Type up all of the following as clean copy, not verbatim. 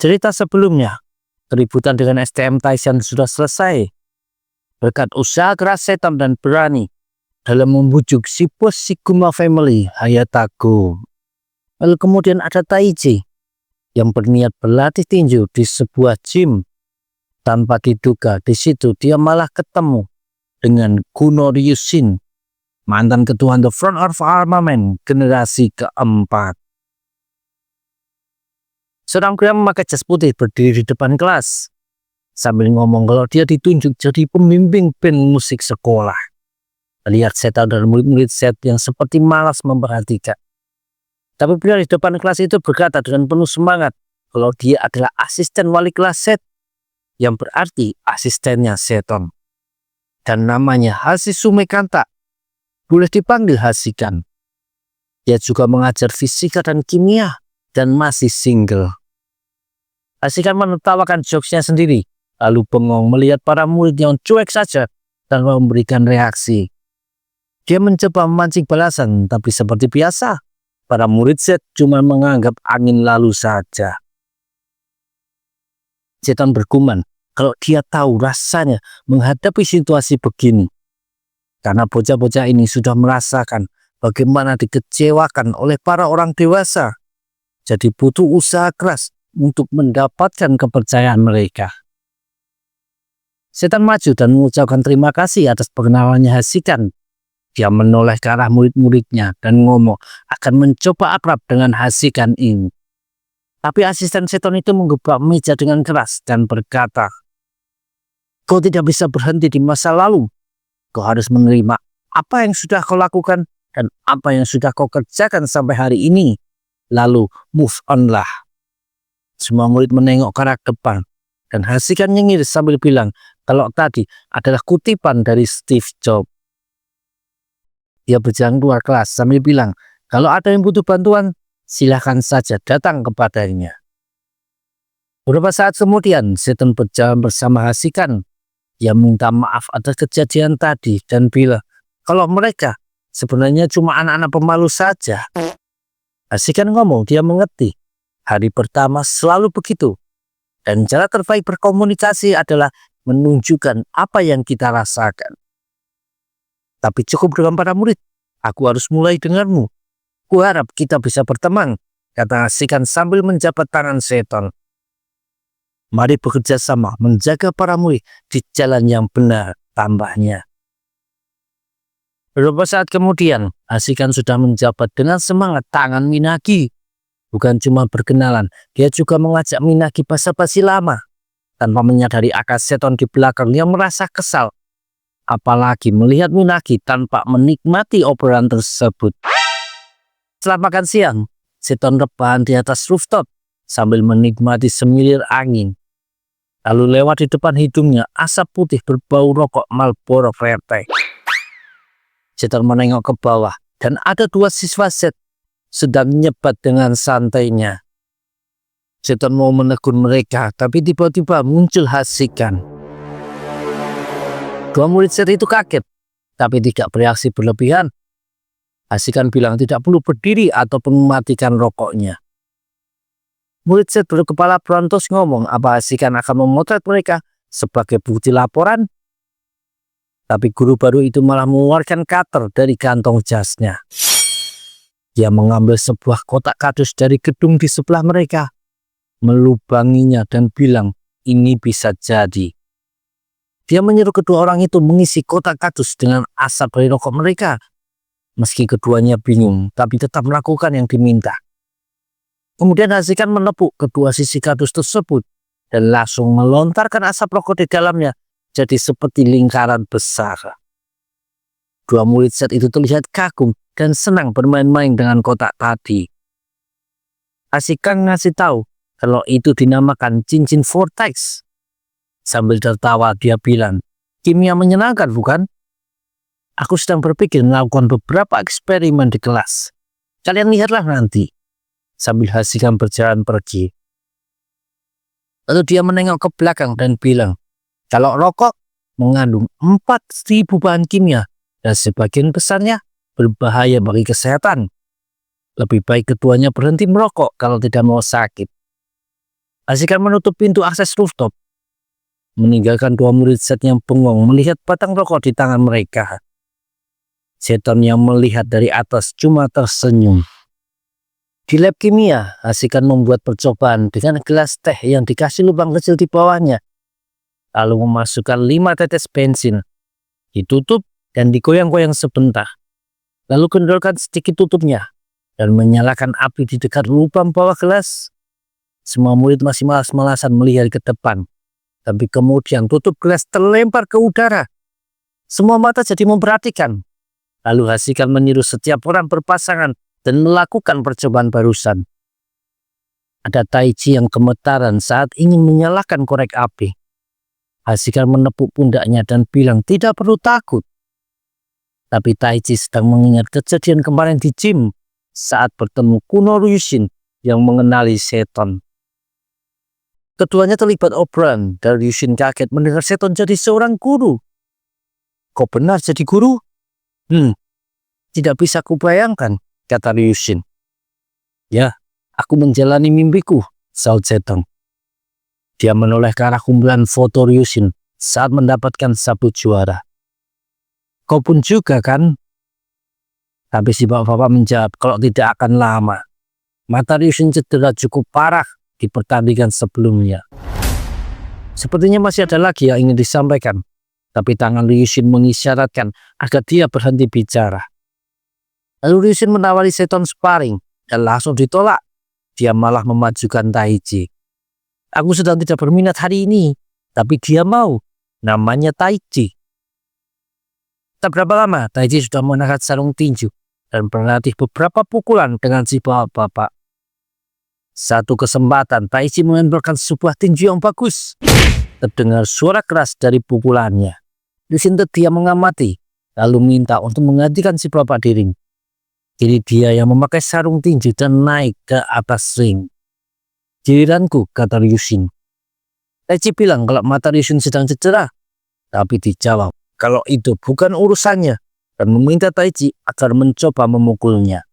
Cerita sebelumnya, keributan dengan STM Tyson sudah selesai berkat usaha keras Seton dan berani dalam membujuk si bos Sigma Family, Hayatago. Lalu kemudian ada Taiji yang berniat berlatih tinju di sebuah gym. Tanpa diduga di situ dia malah ketemu dengan Kuno Ryushin, mantan ketua The Front of Armament generasi keempat. Seorang pria memakai jas putih berdiri di depan kelas sambil ngomong kalau dia ditunjuk jadi pembimbing band musik sekolah. Lihat Seton dan murid-murid Set yang seperti malas memperhatikan. Tapi pria di depan kelas itu berkata dengan penuh semangat kalau dia adalah asisten wali kelas Set, yang berarti asistennya Seton. Dan namanya Hasisume Kanta, boleh dipanggil Hasikan. Dia juga mengajar fisika dan kimia dan masih single. Hasikan menertawakan jokesnya sendiri, lalu bengong melihat para murid yang cuek saja tanpa memberikan reaksi. Dia mencoba memancing balasan, tapi seperti biasa, para murid Z cuma menganggap angin lalu saja. Seton bergumam kalau dia tahu rasanya menghadapi situasi begini. Karena bocah-bocah ini sudah merasakan bagaimana dikecewakan oleh para orang dewasa. Jadi butuh usaha keras untuk mendapatkan kepercayaan mereka. Seton maju dan mengucapkan terima kasih atas perkenalannya Hasikan. Dia menoleh ke arah murid-muridnya dan ngomong akan mencoba akrab dengan Hasikan ini. Tapi asisten Seton itu menggebrak meja dengan keras dan berkata, "Kau tidak bisa berhenti di masa lalu. Kau harus menerima apa yang sudah kau lakukan dan apa yang sudah kau kerjakan sampai hari ini. Lalu move on lah." Semua murid menengok ke arah depan dan Hasikan nyengir sambil bilang kalau tadi adalah kutipan dari Steve Jobs. Dia berjalan keluar kelas sambil bilang kalau ada yang butuh bantuan silahkan saja datang kepadanya. Beberapa saat kemudian Seton berjalan bersama Hasikan. Dia minta maaf atas kejadian tadi dan bilang kalau mereka sebenarnya cuma anak-anak pemalu saja. Hasikan ngomong dia mengerti. Hari pertama selalu begitu. Dan cara terbaik berkomunikasi adalah menunjukkan apa yang kita rasakan. Tapi cukup dengan para murid. Aku harus mulai denganmu. Kuharap kita bisa berteman, kata Hasikan sambil menjabat tangan Seton. Mari bekerja sama menjaga para murid di jalan yang benar, tambahnya. Beberapa saat kemudian, Hasikan sudah menjabat dengan semangat tangan Minagi. Bukan cuma berkenalan, dia juga mengajak Minagi basa-basi lama. Tanpa menyadari akal Seton di belakang yang merasa kesal. Apalagi melihat Minagi tanpa menikmati obrolan tersebut. Setelah makan siang, Seton rebahan di atas rooftop sambil menikmati semilir angin. Lalu lewat di depan hidungnya asap putih berbau rokok Marlboro Verte. Seton menengok ke bawah dan ada dua siswa Set sedang nyebat dengan santainya. Seton mau menegur mereka, tapi tiba-tiba muncul Hasikan. Dua murid Set itu kaget, tapi tidak bereaksi berlebihan. Hasikan bilang tidak perlu berdiri ataupun mematikan rokoknya. Murid Set berkepala berontos ngomong apa Hasikan akan memotret mereka sebagai bukti laporan. Tapi guru baru itu malah mengeluarkan cutter dari kantong jasnya. Dia mengambil sebuah kotak kardus dari gedung di sebelah mereka, melubanginya dan bilang ini bisa jadi. Dia menyuruh kedua orang itu mengisi kotak kardus dengan asap dari rokok mereka. Meski keduanya bingung, tapi tetap melakukan yang diminta. Kemudian Hasikan menepuk kedua sisi kardus tersebut dan langsung melontarkan asap rokok di dalamnya jadi seperti lingkaran besar. Dua murid Set itu terlihat kagum dan senang bermain-main dengan kotak tadi. Hasikan ngasih tahu kalau itu dinamakan cincin vortex. Sambil tertawa dia bilang, kimia menyenangkan bukan? Aku sedang berpikir melakukan beberapa eksperimen di kelas. Kalian lihatlah nanti. Sambil Hasikan berjalan pergi. Lalu dia menengok ke belakang dan bilang, kalau rokok mengandung 4.000 bahan kimia dan sebagian besarnya berbahaya bagi kesehatan. Lebih baik keduanya berhenti merokok kalau tidak mau sakit. Hasikan menutup pintu akses rooftop, meninggalkan dua murid setan yang bengong melihat batang rokok di tangan mereka. Setan yang melihat dari atas cuma tersenyum. Di lab kimia, Hasikan membuat percobaan dengan gelas teh yang dikasih lubang kecil di bawahnya, lalu memasukkan 5 tetes bensin, ditutup dan digoyang-goyang sebentar, lalu kendorkan sedikit tutupnya dan menyalakan api di dekat lubang bawah gelas. Semua murid masih malas-malasan melihat ke depan, tapi kemudian tutup gelas terlempar ke udara. Semua mata jadi memperhatikan. Lalu Hasikan menyuruh setiap orang berpasangan dan melakukan percobaan barusan. Ada Taichi yang gemetaran saat ingin menyalakan korek api. Hasikan menepuk pundaknya dan bilang tidak perlu takut. Tapi Taichi sedang mengingat kejadian kemarin di gym saat bertemu Kuno Ryushin yang mengenali setan. Keduanya terlibat obrolan dan Ryushin kaget mendengar setan jadi seorang guru. Kok benar jadi guru? Tidak bisa kubayangkan, kata Ryushin. Ya, aku menjalani mimpiku, saut setan. Dia menoleh ke arah kumpulan foto Ryushin saat mendapatkan sabuk juara. Kau pun juga kan? Tapi si bapak-bapak menjawab kalau tidak akan lama. Mata Ryushin cedera cukup parah di pertandingan sebelumnya. Sepertinya masih ada lagi yang ingin disampaikan, tapi tangan Ryushin mengisyaratkan agar dia berhenti bicara. Lalu Ryushin menawari setan sparring dan langsung ditolak. Dia malah memajukan Taichi. Aku sedang tidak berminat hari ini, tapi dia mau. Namanya Taichi. Tak berapa lama, Taichi sudah mengangkat sarung tinju dan berlatih beberapa pukulan dengan si bapak-bapak. Satu kesempatan, Taichi menempelkan sebuah tinju yang bagus. Terdengar suara keras dari pukulannya. Ryushin terdiam mengamati, lalu minta untuk menggantikan si bapak di ring. Kini dia yang memakai sarung tinju dan naik ke atas ring. Giliranku, kata Ryushin. Taichi bilang kalau mata Ryushin sedang cedera, tapi dijawab kalau itu bukan urusannya dan meminta Taichi agar mencoba memukulnya.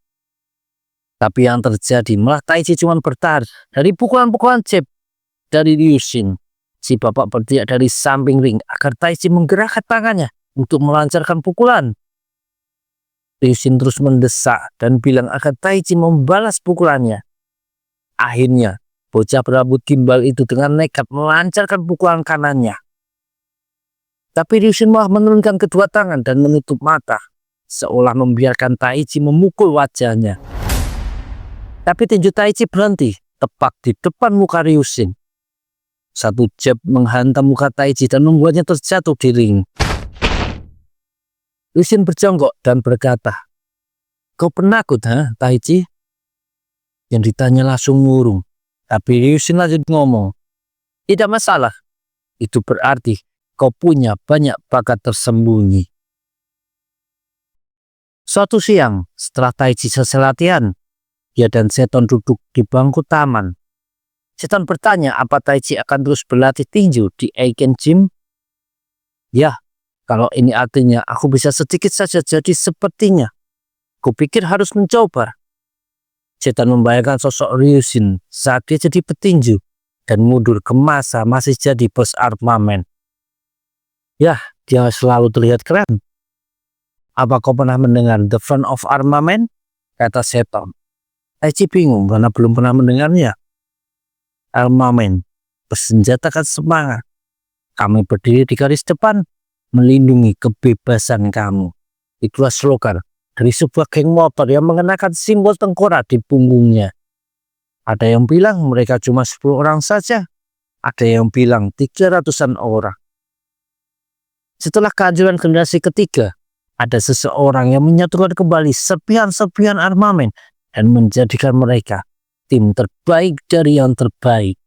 Tapi yang terjadi malah Taichi cuma bertahan dari pukulan-pukulan jab dari Ryushin. Si bapak berteriak dari samping ring agar Taichi menggerakkan tangannya untuk melancarkan pukulan. Ryushin terus mendesak dan bilang agar Taichi membalas pukulannya. Akhirnya, bocah berambut gimbal itu dengan nekat melancarkan pukulan kanannya. Tapi Ryushin malah menurunkan kedua tangan dan menutup mata, seolah membiarkan Taichi memukul wajahnya. Tapi tinju Taichi berhenti tepat di depan muka Ryushin. Satu jab menghantam muka Taichi dan membuatnya terjatuh di ring. Ryushin berjongkok dan berkata, "Kau penakut, Taichi?" Yang ditanya langsung murung. Tapi Ryushin lanjut ngomong, "Tidak masalah. Itu berarti kau punya banyak bakat tersembunyi." Suatu siang, setelah Taichi selesai latihan, dia dan setan duduk di bangku taman. Setan bertanya apa Taichi akan terus berlatih tinju di Eiken Gym. Ya, kalau ini artinya aku bisa sedikit saja jadi sepertinya. Kupikir harus mencoba. Setan membayangkan sosok Ryushin saat dia jadi petinju dan mundur ke masa masih jadi bos armamen. Ya, dia selalu terlihat keren. Apa kau pernah mendengar The Front of Armament? Kata setan. Taichi bingung karena belum pernah mendengarnya. Armamen, bersenjatakan semangat. Kami berdiri di garis depan, melindungi kebebasan kamu. Itulah slogan dari sebuah geng motor yang mengenakan simbol tengkorak di punggungnya. Ada yang bilang mereka cuma 10 orang saja. Ada yang bilang 300-an orang. Setelah kehancuran generasi ketiga, ada seseorang yang menyatukan kembali serpihan-serpihan armamen dan menjadikan mereka tim terbaik dari yang terbaik.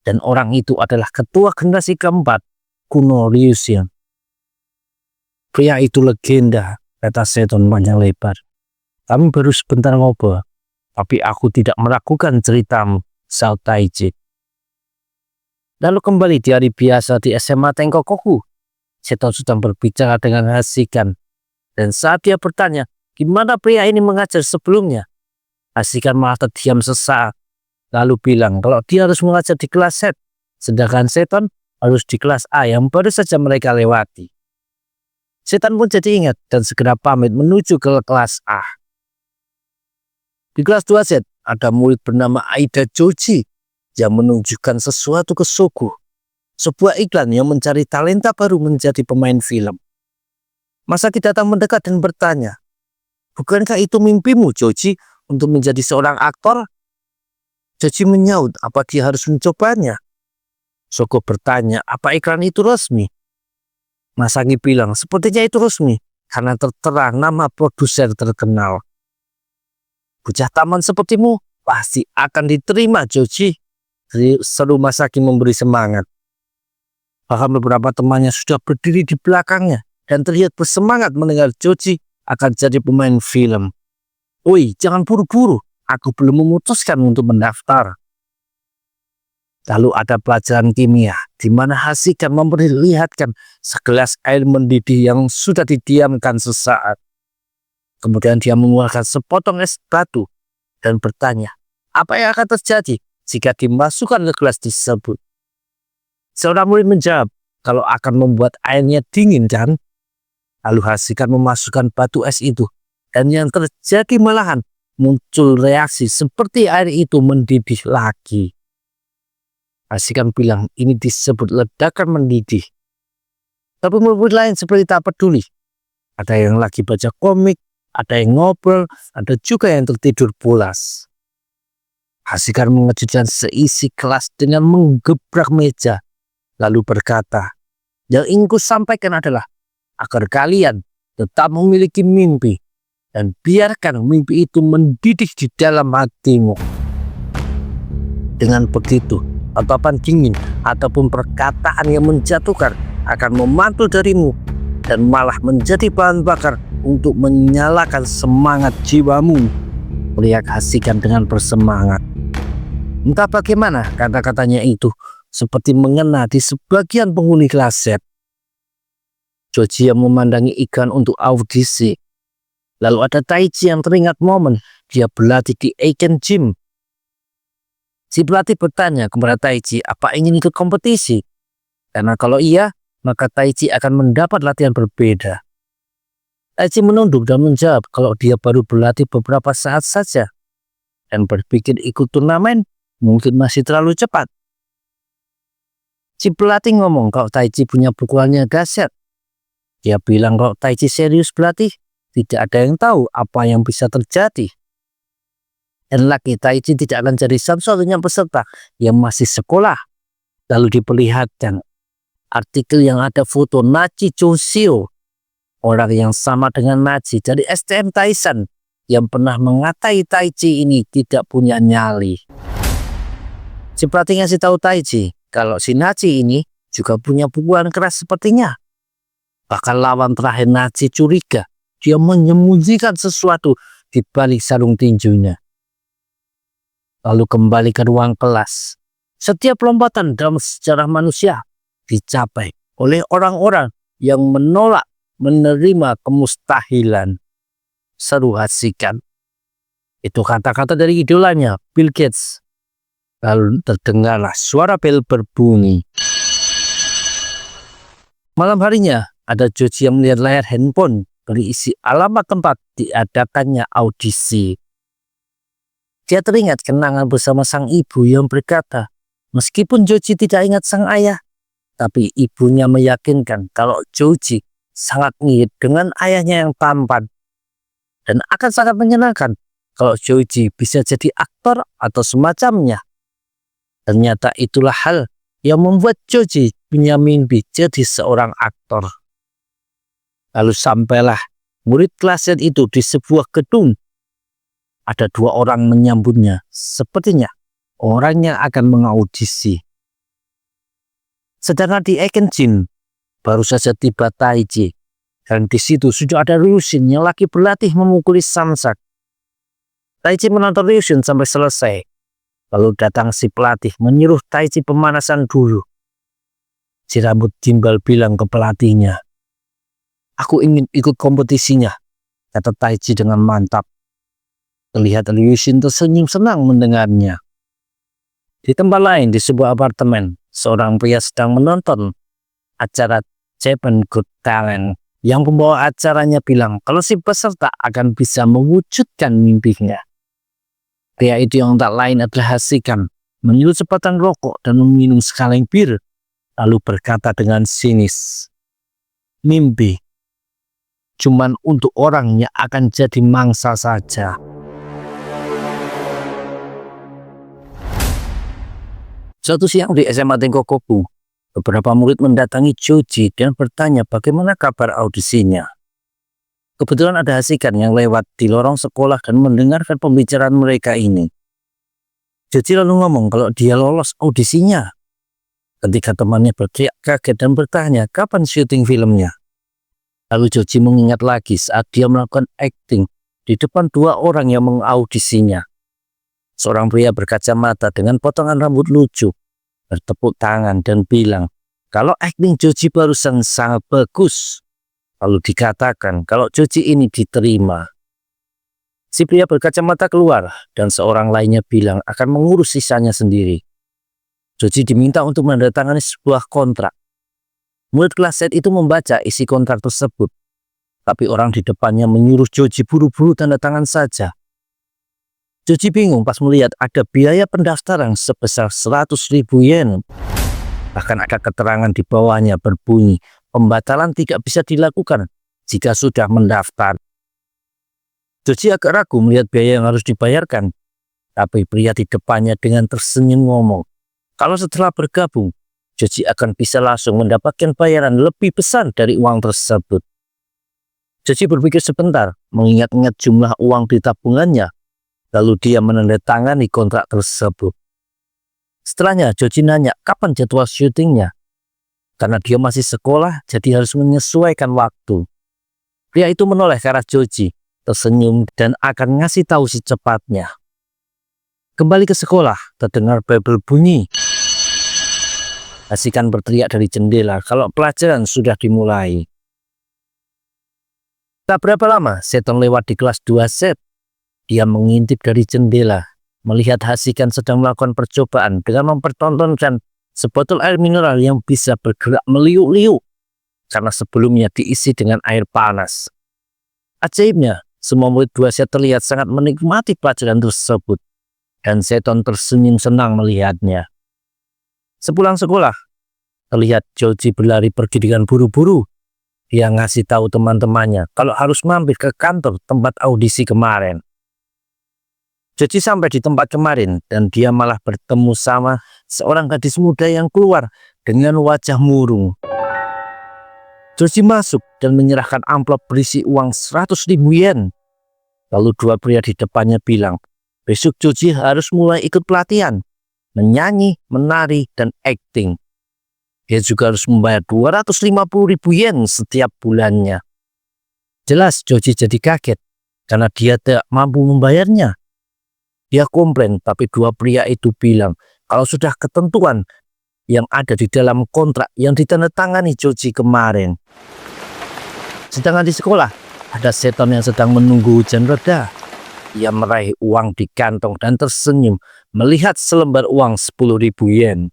Dan orang itu adalah ketua generasi keempat, Kuno Ryushin. Pria itu legenda, kata setan panjang lebar. Kami baru sebentar ngobrol, tapi aku tidak meragukan ceritamu, saut Taichi. Lalu kembali di hari biasa di SMA Tenkokoku. Setan sedang berbicara dengan Hasikan. Dan saat dia bertanya, gimana pria ini mengajar sebelumnya? Hasikan malah terdiam sesaat. lalu bilang kalau dia harus mengajar di kelas Z, sedangkan Seton harus di kelas A yang baru saja mereka lewati. Seton pun jadi ingat dan segera pamit menuju ke kelas A. Di kelas 2Z ada murid bernama Aida Joji yang menunjukkan sesuatu ke Sogo, sebuah iklan yang mencari talenta baru menjadi pemain film. Masaki datang mendekat dan bertanya, "Bukankah itu mimpimu, Joji, untuk menjadi seorang aktor?" Joji menyaut apa dia harus mencobanya. Sogo bertanya, "Apa iklan itu resmi?" Masaki bilang, "Sepertinya itu resmi, karena tertera nama produser terkenal." "Bocah taman sepertimu pasti akan diterima, Joji," seru Masaki memberi semangat. Bahkan beberapa temannya sudah berdiri di belakangnya dan terlihat bersemangat mendengar Joji akan jadi pemain film. "Woi, jangan buru-buru, aku belum memutuskan untuk mendaftar." Lalu ada pelajaran kimia, di mana Hasika memperlihatkan segelas air mendidih yang sudah didiamkan sesaat. Kemudian dia mengeluarkan sepotong es batu dan bertanya, apa yang akan terjadi jika dimasukkan ke gelas tersebut? Seorang murid menjawab, kalau akan membuat airnya dingin kan? Lalu Hasika memasukkan batu es itu, dan yang terjadi malahan muncul reaksi seperti air itu mendidih lagi. Hasika bilang ini disebut ledakan mendidih. Tapi murid lain seperti tak peduli. Ada yang lagi baca komik, ada yang ngobrol, ada juga yang tertidur pulas. Hasika mengejutkan seisi kelas dengan menggebrak meja, lalu berkata, "Yang ingin ku sampaikan adalah agar kalian tetap memiliki mimpi dan biarkan mimpi itu mendidih di dalam hatimu." Dengan begitu, tatapan dingin ataupun perkataan yang menjatuhkan akan memantul darimu dan malah menjadi bahan bakar untuk menyalakan semangat jiwamu. Teriak Hasika dengan bersemangat. Entah bagaimana kata-katanya itu seperti mengena di sebagian penghuni kelas Z. Joji yang memandangi iklan untuk audisi. Lalu ada Taichi yang teringat momen dia berlatih di Aiken Gym. Si pelatih bertanya kepada Taichi apa ingin ikut kompetisi. Karena kalau iya, maka Taichi akan mendapat latihan berbeda. Taichi menunduk dan menjawab kalau dia baru berlatih beberapa saat saja. Dan berpikir ikut turnamen mungkin masih terlalu cepat. Si pelatih ngomong kalau Taichi punya pukulannya dahsyat. Dia bilang kalau Taichi serius berlatih, tidak ada yang tahu apa yang bisa terjadi. Dan lagi Taichi tidak akan jadi satu-satunya peserta yang masih sekolah. Lalu diperlihatkan artikel yang ada foto Nachi Choshio, orang yang sama dengan Nachi dari STM Taishan yang pernah mengatai Taichi ini tidak punya nyali. Si pelatih ngasih tahu Taichi kalau si Nachi ini juga punya pukulan keras sepertinya. Bahkan lawan terakhir Nachi curiga dia menyembunyikan sesuatu di balik sarung tinjunya. Lalu kembali ke ruang kelas. Setiap lompatan dalam sejarah manusia dicapai oleh orang-orang yang menolak menerima kemustahilan. Seru Hasika. Itu kata-kata dari idolanya, Bill Gates. Lalu terdengarlah suara bel berbunyi. Malam harinya, ada Joji yang melihat layar handphone berisi alamat tempat diadakannya audisi. Dia teringat kenangan bersama sang ibu yang berkata, meskipun Joji tidak ingat sang ayah, tapi ibunya meyakinkan kalau Joji sangat mirip dengan ayahnya yang tampan. Dan akan sangat menyenangkan kalau Joji bisa jadi aktor atau semacamnya. Ternyata itulah hal yang membuat Joji punya mimpi jadi seorang aktor. Lalu sampailah murid kelas itu di sebuah gedung. Ada dua orang menyambutnya, sepertinya orang yang akan mengaudisi. Sedangkan di Aiken Gym, baru saja tiba Taichi. Dan di situ sudah ada Ryushin yang lagi berlatih memukuli samsak. Taichi menonton Ryushin sampai selesai. Lalu datang si pelatih menyuruh Taichi pemanasan dulu. Si rambut gimbal bilang ke pelatihnya, "Aku ingin ikut kompetisinya," kata Taichi dengan mantap. Terlihat Ryushin tersenyum senang mendengarnya. Di tempat lain di sebuah apartemen, seorang pria sedang menonton acara Japan Got Talent yang pembawa acaranya bilang kalau si peserta akan bisa mewujudkan mimpinya. Pria itu yang tak lain adalah Hasikan, meniup sebatang rokok dan meminum sekaleng bir, lalu berkata dengan sinis, "Mimpi cuman untuk orang yang akan jadi mangsa saja." Suatu siang di SMA Tengkokoku, beberapa murid mendatangi Joji dan bertanya bagaimana kabar audisinya. Kebetulan ada Hasikan yang lewat di lorong sekolah dan mendengarkan pembicaraan mereka ini. Joji lalu ngomong kalau dia lolos audisinya. Ketika temannya berteriak kaget dan bertanya kapan syuting filmnya. Lalu Joji mengingat lagi saat dia melakukan akting di depan 2 orang yang mengaudisinya. Seorang pria berkacamata dengan potongan rambut lucu bertepuk tangan dan bilang kalau akting Joji barusan sangat bagus. Lalu dikatakan kalau Joji ini diterima. Si pria berkacamata keluar dan seorang lainnya bilang akan mengurus sisanya sendiri. Joji diminta untuk menandatangani sebuah kontrak. Murid kelas Z itu membaca isi kontrak tersebut. Tapi orang di depannya menyuruh Joji buru-buru tanda tangan saja. Joji bingung pas melihat ada biaya pendaftaran sebesar 100.000 yen. Bahkan ada keterangan di bawahnya berbunyi, pembatalan tidak bisa dilakukan jika sudah mendaftar. Joji agak ragu melihat biaya yang harus dibayarkan. Tapi pria di depannya dengan tersenyum ngomong, kalau setelah bergabung, Joji akan bisa langsung mendapatkan bayaran lebih besar dari uang tersebut. Joji berpikir sebentar, mengingat-ingat jumlah uang di tabungannya. Lalu dia menandatangani kontrak tersebut. Setelahnya Joji nanya kapan jadwal syutingnya. Karena dia masih sekolah, jadi harus menyesuaikan waktu. Pria itu menoleh ke arah Joji, tersenyum dan akan ngasih tahu secepatnya. Kembali ke sekolah, terdengar bel berbunyi. Hasikan berteriak dari jendela kalau pelajaran sudah dimulai. Tak berapa lama, Seton lewat di kelas 2Z. Dia mengintip dari jendela, melihat Hasikan sedang melakukan percobaan dengan mempertontonkan sebotol air mineral yang bisa bergerak meliuk-liuk karena sebelumnya diisi dengan air panas. Ajaibnya, semua murid 2Z terlihat sangat menikmati pelajaran tersebut dan Seton tersenyum senang melihatnya. Sepulang sekolah, terlihat Joji berlari pergi dengan buru-buru. Dia ngasih tahu teman-temannya kalau harus mampir ke kantor tempat audisi kemarin. Joji sampai di tempat kemarin dan dia malah bertemu sama seorang gadis muda yang keluar dengan wajah murung. Joji masuk dan menyerahkan amplop berisi uang 100.000 yen. Lalu 2 pria di depannya bilang, besok Joji harus mulai ikut pelatihan, menyanyi, menari, dan akting. Dia juga harus membayar 250.000 yen setiap bulannya. Jelas Joji jadi kaget karena dia tidak mampu membayarnya. Dia komplain, tapi 2 pria itu bilang kalau sudah ketentuan yang ada di dalam kontrak yang ditandatangani Joji kemarin. Sedangkan di sekolah, ada Seton yang sedang menunggu hujan reda. Ia meraih uang di kantong dan tersenyum melihat selembar uang 10.000 yen.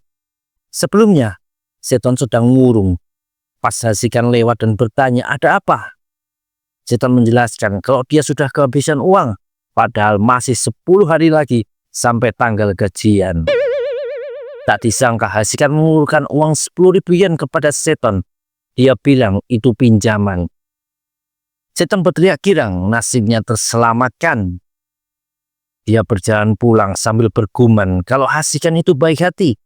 Sebelumnya, Seton sedang ngurung. Pas Hasikan lewat dan bertanya, ada apa? Seton menjelaskan kalau dia sudah kehabisan uang. Padahal masih 10 hari lagi sampai tanggal gajian. Tak disangka Hasikan mengulurkan uang 10.000 yen kepada Seton. Dia bilang itu pinjaman. Seton berteriak girang, nasibnya terselamatkan. Dia berjalan pulang sambil bergumam kalau Hasikan itu baik hati.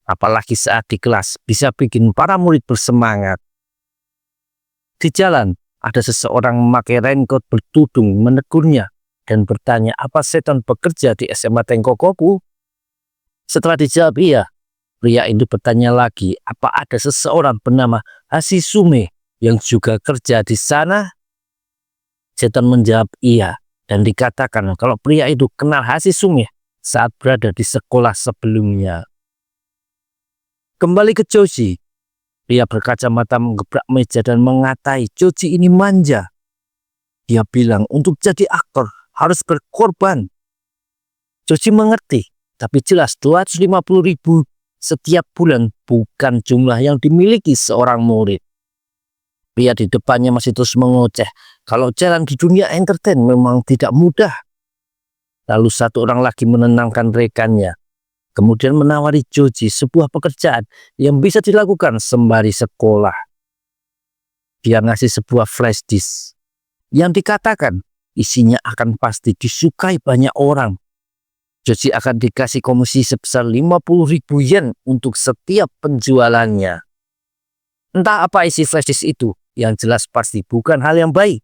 Apalagi saat di kelas bisa bikin para murid bersemangat. Di jalan ada seseorang memakai raincoat bertudung menegurnya dan bertanya apa Seton bekerja di SMA Tengkokoku. Setelah dijawab iya, pria itu bertanya lagi apa ada seseorang bernama Hasisume yang juga kerja di sana. Seton menjawab iya dan dikatakan kalau pria itu kenal Hasisume saat berada di sekolah sebelumnya. Kembali ke Joji, dia berkacamata menggebrak meja dan mengatai Joji ini manja. Dia bilang untuk jadi aktor harus berkorban. Joji mengerti tapi jelas 250.000 setiap bulan bukan jumlah yang dimiliki seorang murid. Pria di depannya masih terus mengoceh kalau jalan di dunia entertain memang tidak mudah. Lalu satu orang lagi menenangkan rekannya, kemudian menawari Joji sebuah pekerjaan yang bisa dilakukan sembari sekolah. Dia ngasih sebuah flash disk yang dikatakan isinya akan pasti disukai banyak orang. Joji akan dikasih komisi sebesar 50.000 yen untuk setiap penjualannya. Entah apa isi flash disk itu, yang jelas pasti bukan hal yang baik.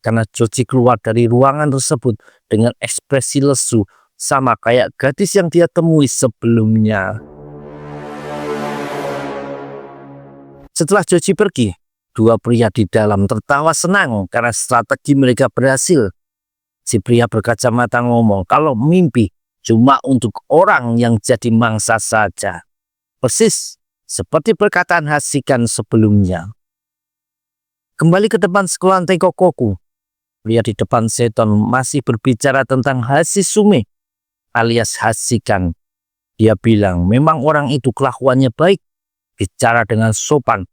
Karena Joji keluar dari ruangan tersebut dengan ekspresi lesu, sama kayak gadis yang dia temui sebelumnya. Setelah Joji pergi, dua pria di dalam tertawa senang karena strategi mereka berhasil. Si pria berkacamata ngomong kalau mimpi cuma untuk orang yang jadi mangsa saja. Persis seperti perkataan Hasikan sebelumnya. Kembali ke depan sekolah Tenkokoku, pria di depan Seton masih berbicara tentang Hasisume alias Hasikan. Dia bilang memang orang itu kelakuannya baik, bicara dengan sopan,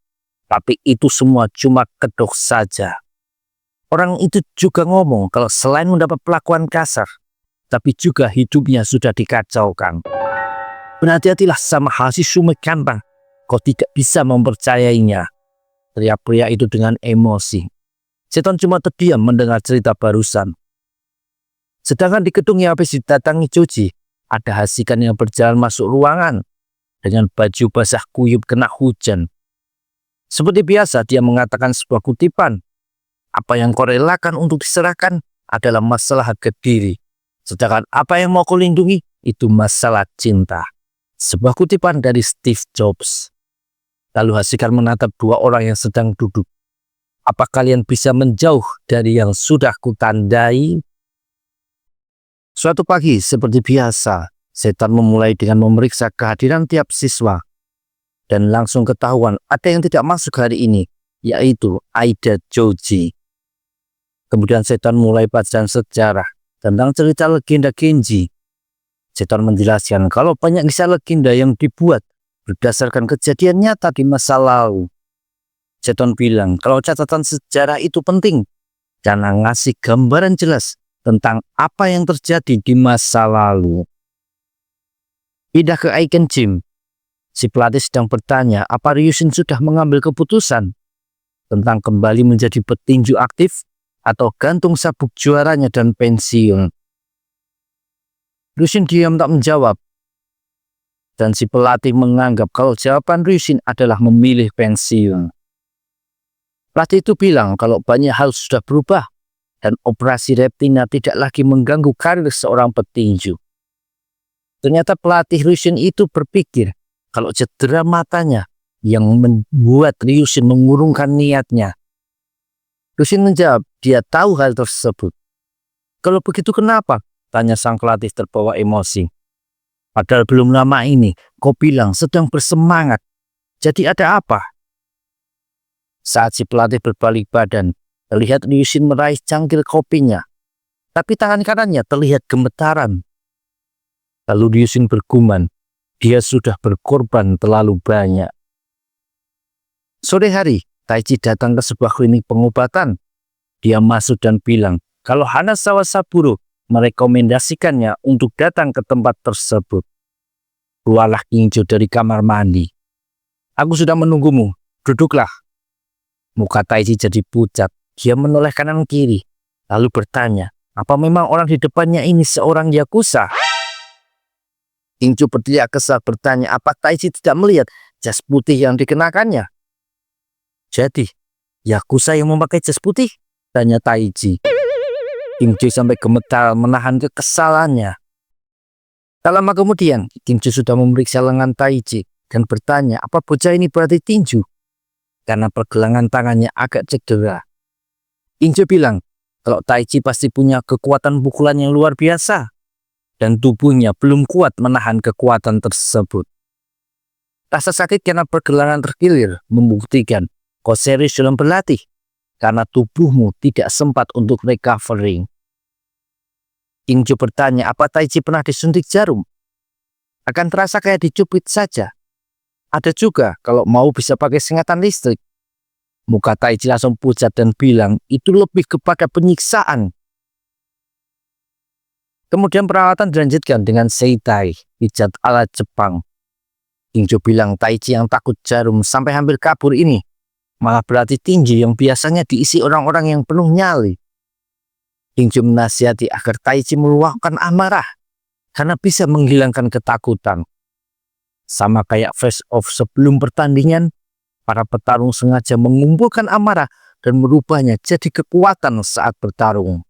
tapi itu semua cuma kedok saja. Orang itu juga ngomong kalau selain mendapat perlakuan kasar, tapi juga hidupnya sudah dikacaukan. Berhati-hatilah sama Hasisume Kantang, kau tidak bisa mempercayainya, teriak pria itu dengan emosi. Seton cuma terdiam mendengar cerita barusan. Sedangkan di gedung yang habis didatangi Joji, ada Hasikan yang berjalan masuk ruangan dengan baju basah kuyup kena hujan. Seperti biasa dia mengatakan sebuah kutipan, apa yang kau relakan untuk diserahkan adalah masalah harga diri, sedangkan apa yang mau kau lindungi itu masalah cinta. Sebuah kutipan dari Steve Jobs. Lalu Hasikan menatap dua orang yang sedang duduk. Apa kalian bisa menjauh dari yang sudah kutandai? Suatu pagi seperti biasa, Seton memulai dengan memeriksa kehadiran tiap siswa. Dan langsung ketahuan ada yang tidak masuk hari ini, yaitu Aida Joji. Kemudian Seton mulai bacaan sejarah tentang cerita legenda Genji. Seton menjelaskan kalau banyak kisah legenda yang dibuat berdasarkan kejadian nyata di masa lalu. Seton bilang kalau catatan sejarah itu penting karena ngasih gambaran jelas tentang apa yang terjadi di masa lalu. Pindah ke Aiken Gym. Si pelatih sedang bertanya apa Ryushin sudah mengambil keputusan tentang kembali menjadi petinju aktif atau gantung sabuk juaranya dan pensiun. Ryushin diam tak menjawab. Dan si pelatih menganggap kalau jawaban Ryushin adalah memilih pensiun. Pelatih itu bilang kalau banyak hal sudah berubah dan operasi retina tidak lagi mengganggu karir seorang petinju. Ternyata pelatih Ryushin itu berpikir kalau cedera matanya yang membuat Ryushin mengurungkan niatnya. Ryushin menjawab dia tahu hal tersebut. Kalau begitu kenapa? Tanya sang pelatih terbawa emosi. Padahal belum lama ini kau bilang sedang bersemangat. Jadi ada apa? Saat si pelatih berbalik badan, terlihat Ryushin meraih cangkir kopinya. Tapi tangan kanannya terlihat gemetaran. Lalu Ryushin bergumam, dia sudah berkorban terlalu banyak. Sore hari, Taichi datang ke sebuah klinik pengobatan. Dia masuk dan bilang kalau Hanazawa Saburo merekomendasikannya untuk datang ke tempat tersebut. Keluarlah Kingjo dari kamar mandi. Aku sudah menunggumu, duduklah. Muka Taichi jadi pucat. Dia menoleh kanan kiri, lalu bertanya, apa memang orang di depannya ini seorang yakuza? Kingjo berteriak kesal bertanya, apa Taichi tidak melihat jas putih yang dikenakannya? Jadi, yakuza yang memakai jas putih? Tanya Taichi. Kingjo sampai gemetar menahan kekesalannya. Tak lama kemudian, Kingjo sudah memeriksa lengan Taichi dan bertanya, apa bocah ini berarti tinju? Karena pergelangan tangannya agak cedera. Kingjo bilang, kalau Taichi pasti punya kekuatan pukulan yang luar biasa. Dan tubuhnya belum kuat menahan kekuatan tersebut. Rasa sakit karena pergelangan terkilir membuktikan kau serius dalam berlatih. Karena tubuhmu tidak sempat untuk recovering. Kingjo bertanya, apa Taichi pernah disuntik jarum? akan terasa kayak dicubit saja. Ada juga kalau mau bisa pakai sengatan listrik. Muka Taichi langsung pucat dan bilang itu lebih kepada penyiksaan. Kemudian perawatan dilanjutkan dengan seitai, pijat ala Jepang. Kingjo bilang Taichi yang takut jarum sampai hampir kabur ini malah berarti tinju yang biasanya diisi orang-orang yang penuh nyali. Kingjo menasihati agar Taichi meluapkan amarah karena bisa menghilangkan ketakutan. Sama kayak face off sebelum pertandingan, para petarung sengaja mengumpulkan amarah dan merubahnya jadi kekuatan saat bertarung.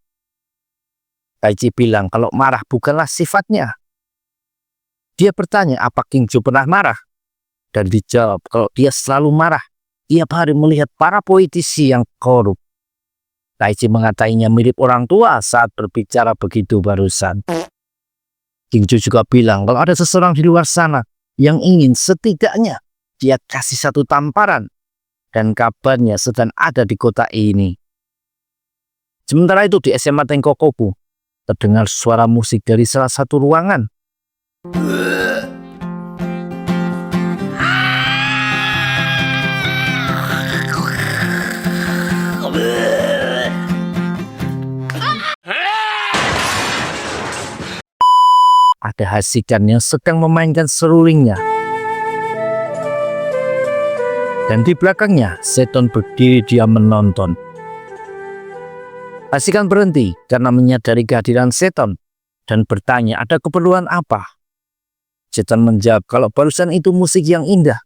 Taichi bilang kalau marah bukanlah sifatnya. Dia bertanya apa Kingjo pernah marah, dan dijawab kalau dia selalu marah tiap hari melihat para politisi yang korup. Taichi mengatainya mirip orang tua saat berbicara begitu barusan. Kingjo juga bilang kalau ada seseorang di luar sana yang ingin setidaknya dia kasih satu tamparan, dan kabarnya sedang ada di kota ini. Sementara itu di SMA Tenkokoku terdengar suara musik dari salah satu ruangan. Ada Hasikan yang sedang memainkan serulingnya. Dan di belakangnya, Seton berdiri diam menonton. Hasikan berhenti karena menyadari kehadiran Seton dan bertanya ada keperluan apa. Seton menjawab kalau barusan itu musik yang indah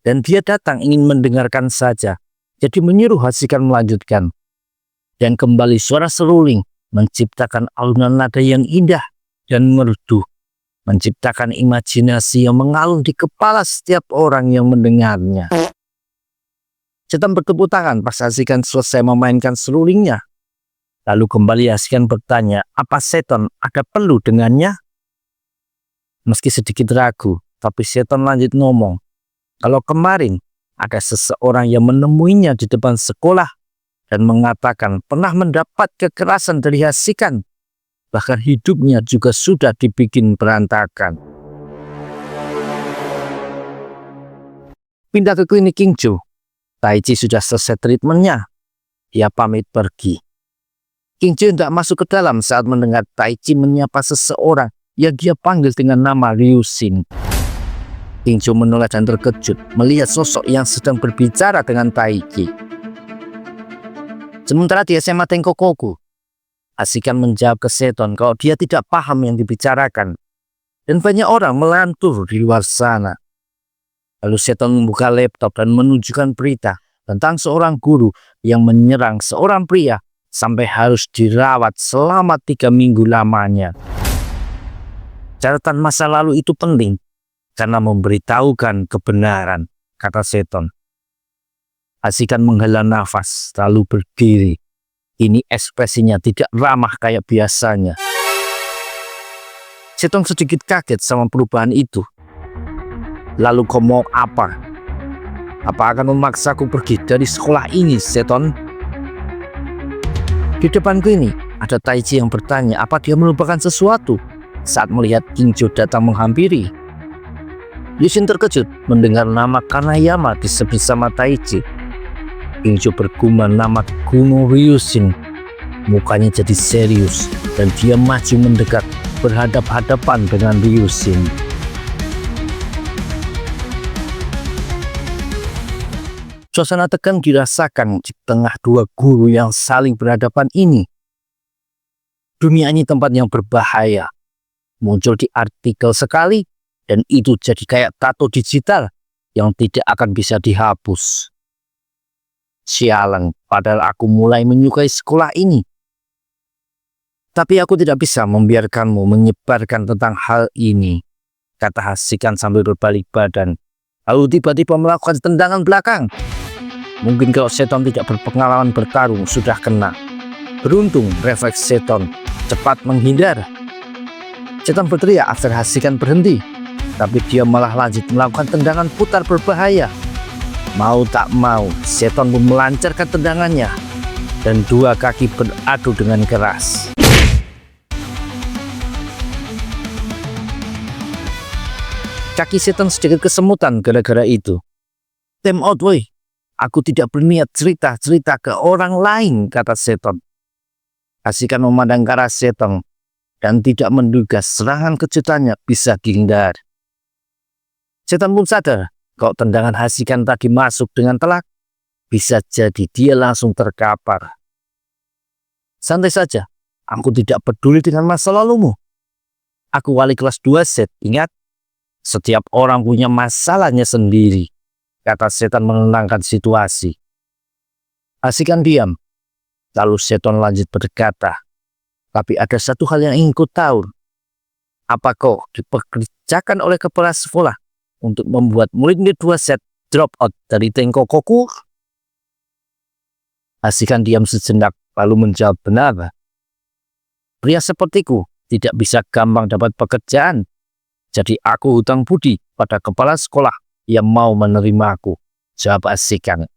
dan dia datang ingin mendengarkan saja. Jadi menyuruh Hasikan melanjutkan. Dan kembali suara seruling menciptakan alunan nada yang indah dan merdu, menciptakan imajinasi yang mengalun di kepala setiap orang yang mendengarnya. Seton bertepuk tangan pas Hasikan selesai memainkan serulingnya. Lalu kembali Hasikan bertanya, apa Seton ada perlu dengannya? Meski sedikit ragu, tapi Seton lanjut ngomong. Kalau kemarin ada seseorang yang menemuinya di depan sekolah dan mengatakan pernah mendapat kekerasan dari Hasikan. Bahkan hidupnya juga sudah dibikin berantakan. Pindah ke klinik Kingjo. Taichi sudah selesai treatmentnya. Dia pamit pergi. Kingjo tidak masuk ke dalam saat mendengar Taichi menyapa seseorang yang dia panggil dengan nama Ryushin. Kingjo menoleh dan terkejut melihat sosok yang sedang berbicara dengan Taichi. Sementara di SMA Tenkokoku, Hasikan menjawab ke Seton kalau dia tidak paham yang dibicarakan. Dan banyak orang melantur di luar sana. Lalu Seton membuka laptop dan menunjukkan berita tentang seorang guru yang menyerang seorang pria sampai harus dirawat selama 3 minggu lamanya. Catatan masa lalu itu penting karena memberitahukan kebenaran, kata Seton. Hasikan menghela nafas lalu berdiri. Ini ekspresinya tidak ramah kayak biasanya. Seton sedikit kaget sama perubahan itu. Lalu kau mau apa? Apa akan memaksaku pergi dari sekolah ini, Seton? Di depanku ini ada Taichi yang bertanya apa dia melupakan sesuatu saat melihat Kingjo datang menghampiri. Ryushin terkejut mendengar nama Kanayama disebut sama Taichi. Kingjo bergumam nama Kuno Ryushin. Mukanya jadi serius dan dia maju mendekat berhadap-hadapan dengan Ryushin. Suasana tegang dirasakan di tengah dua guru yang saling berhadapan ini. Dunia ini tempat yang berbahaya. Muncul di artikel sekali dan itu jadi kayak tato digital yang tidak akan bisa dihapus. Sialan, padahal aku mulai menyukai sekolah ini. Tapi aku tidak bisa membiarkanmu menyebarkan tentang hal ini, kata Hasikan sambil berbalik badan. Lalu tiba-tiba melakukan tendangan belakang. Mungkin kalau Seton tidak berpengalaman bertarung sudah kena. Beruntung refleks Seton cepat menghindar. Seton berteriak agar Hasikan berhenti. Tapi dia malah lanjut melakukan tendangan putar berbahaya. Mau tak mau, Seton pun melancarkan tendangannya. Dan dua kaki beradu dengan keras. Kaki setan sedikit kesemutan gara-gara itu. "Time out, woi. Aku tidak berniat cerita-cerita ke orang lain," kata setan. Asikan memandang ke arah setan dan tidak menduga serangan kejutannya bisa dihindari. Setan pun sadar kalau tendangan Hasikan tadi masuk dengan telak, bisa jadi dia langsung terkapar. "Santai saja, aku tidak peduli dengan masa lalumu. Aku wali kelas 2 set, ingat? Setiap orang punya masalahnya sendiri," kata setan menenangkan situasi. Hasikan diam. Lalu setan lanjut berkata, "Tapi ada satu hal yang ingin ku tahu. Apa kau dipekerjakan oleh kepala sekolah untuk membuat murid-murid 2 set drop out dari Tengkokoku?" Hasikan diam sejenak lalu menjawab, "Benar. Pria sepertiku tidak bisa gampang dapat pekerjaan. Jadi aku hutang budi pada kepala sekolah yang mau menerima aku," jawab Hasikan.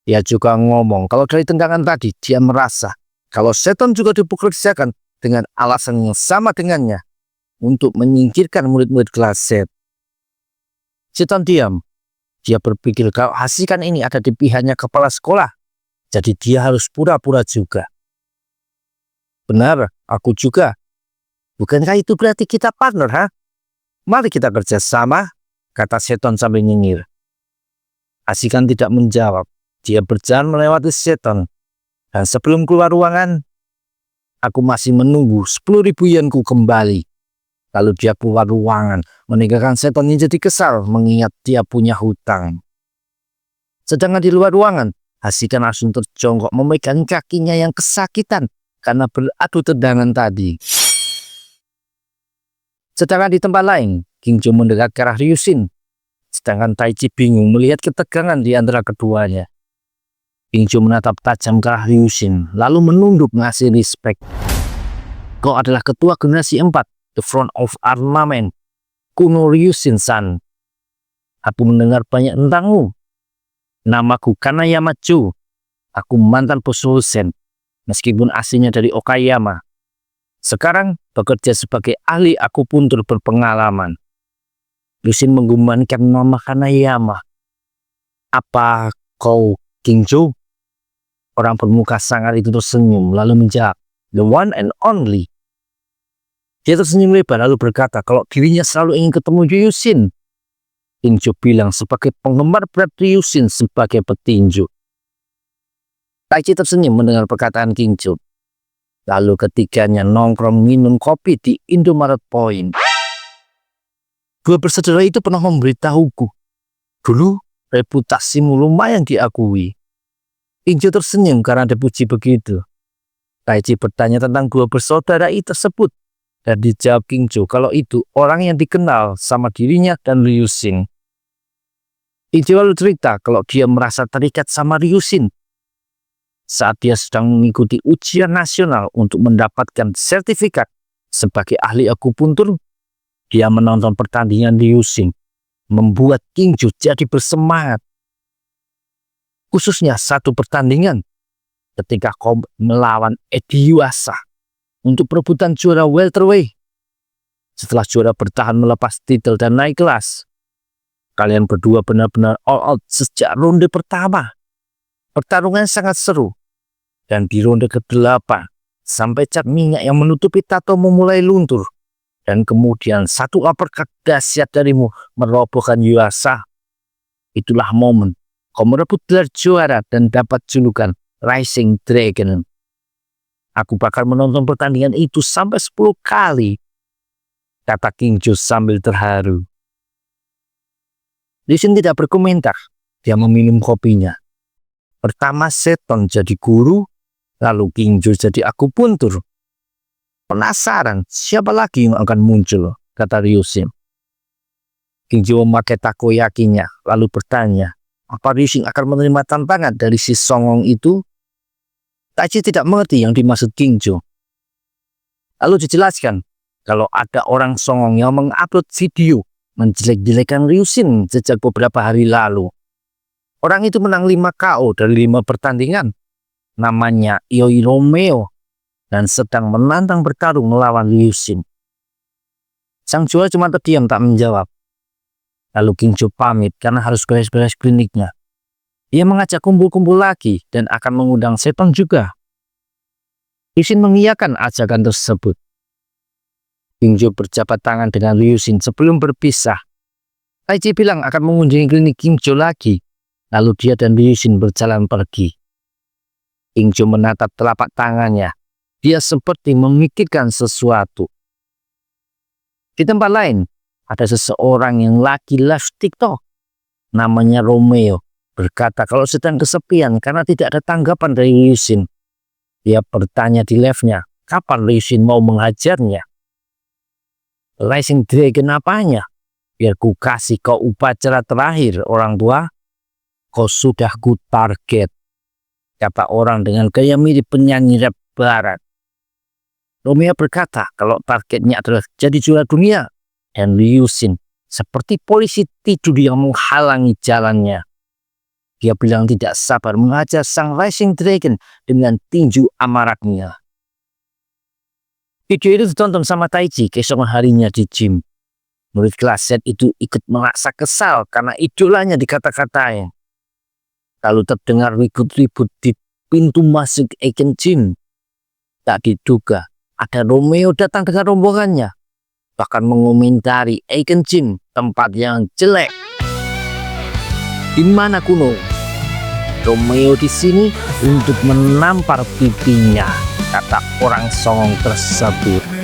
Dia juga ngomong kalau dari tendangan tadi dia merasa kalau setan juga dipekerjakan dengan alasan yang sama dengannya untuk menyingkirkan murid-murid kelas set. Setan diam. Dia berpikir kalau Hasikan ini ada di pihaknya kepala sekolah, jadi dia harus pura-pura juga. "Benar, aku juga. Bukankah itu berarti kita partner, ha? Mari kita kerja sama," kata setan sambil nyengir. Hasikan tidak menjawab. Dia berjalan melewati setan. Dan sebelum keluar ruangan, "Aku masih menunggu 10.000 yenku kembali." Lalu dia keluar ruangan, meninggalkan setan yang jadi kesal mengingat dia punya hutang. Sedangkan di luar ruangan, Hasikan langsung terjongkok memegang kakinya yang kesakitan karena beradu tendangan tadi. Sedangkan di tempat lain, Kingjo mendekat ke arah Ryushin. Sedangkan Taichi bingung melihat ketegangan di antara keduanya. Kingjo menatap tajam ke arah Ryushin, lalu menunduk ngasih respect. "Kau adalah ketua generasi 4, the front of armament, kuno Ryushin-san. Aku mendengar banyak tentangmu. Namaku Kanayama Cho. Aku mantan bos Sen, meskipun aslinya dari Okayama. Sekarang bekerja sebagai ahli akupuntur berpengalaman." Ryushin menggumamkan nama Kanayama. "Apa kau Kingjo?" Orang bermuka sangar itu tersenyum lalu menjawab, "The one and only." Dia tersenyum lebar lalu berkata kalau dirinya selalu ingin ketemu Ryushin. Kingjo bilang sebagai penggemar berat Ryushin sebagai petinju. Taichi tersenyum mendengar perkataan Kingjo. Lalu ketiganya nongkrong minum kopi di Indomaret Point. "Dua bersaudara itu pernah memberitahuku. Dulu reputasimu lumayan diakui." Kingjo tersenyum karena dipuji begitu. Taichi bertanya tentang dua bersaudara itu tersebut. Dan dijawab Kingjo kalau itu orang yang dikenal sama dirinya dan Ryushin. Kingjo lalu cerita kalau dia merasa terikat sama Ryushin saat dia sedang mengikuti ujian nasional untuk mendapatkan sertifikat sebagai ahli akupuntur. Dia menonton pertandingan Ryushin, membuat Kingjo jadi bersemangat. Khususnya satu pertandingan ketika kau melawan Edi Yuasa untuk perebutan juara welterweight. Setelah juara bertahan melepas titel dan naik kelas, kalian berdua benar-benar all out sejak ronde pertama. Pertarungan sangat seru, dan di ronde ke-8 sampai cat minyak yang menutupi tato memulai luntur, dan kemudian satu uppercut dahsyat darimu merobohkan Yuasa. Itulah momen kau merebut gelar juara dan dapat julukan Rising Dragon. Aku bakal menonton pertandingan itu sampai 10 kali, kata Kingjo sambil terharu. Ryushin tidak berkomentar. Dia meminum kopinya. Pertama setan jadi guru, lalu Kingjo jadi akupuntur. Penasaran siapa lagi yang akan muncul, kata Ryushin. Kingjo memakai takoyakinya lalu bertanya, apa Ryushin akan menerima tantangan dari si songong itu? Taichi tidak mengerti yang dimaksud Kingjo. Lalu dijelaskan kalau ada orang songong yang mengupload video menjelek-jelekan Ryushin sejak beberapa hari lalu. Orang itu menang 5 KO dari 5 pertandingan. Namanya Ioi Romeo dan sedang menantang bertarung melawan Ryushin. Sang juara cuma terdiam tak menjawab. Lalu King Jo pamit karena harus beres-beres kliniknya. Ia mengajak kumpul-kumpul lagi dan akan mengundang Setong juga. Liu mengiyakan ajakan tersebut. King Jo berjabat tangan dengan Liu sebelum berpisah. Taiji bilang akan mengunjungi klinik King Jo lagi. Lalu dia dan Liu berjalan pergi. King Jo menatap telapak tangannya. Dia seperti memikirkan sesuatu. Di tempat lain, ada seseorang yang lagi live TikTok. Namanya Romeo. Berkata kalau sedang kesepian karena tidak ada tanggapan dari Liu. Dia bertanya di live-nya, kapan Liu mau menghajarnya? Rising Dragon apanya? Biar ku kasih kau upacara terakhir, orang tua. Kau sudah ku target, kata orang dengan gaya mirip penyanyi rap barat. Romeo berkata kalau targetnya adalah jadi juara dunia. Dan Liu seperti polisi tidur yang menghalangi jalannya. Dia bilang tidak sabar menghajar sang Rising Dragon dengan tinju amaraknya. Video itu ditonton sama Taiji keesokan harinya di gym. Murid kelas Z itu ikut merasa kesal karena idolanya dikata-katain. Lalu terdengar ribut-ribut di pintu masuk Aiken Gym. Tak diduga ada Romeo datang dengan rombongannya. Bahkan mengomentari Aiken Gym, tempat yang jelek. Di mana kuno? Romeo di sini untuk menampar pipinya, kata orang songong tersebut.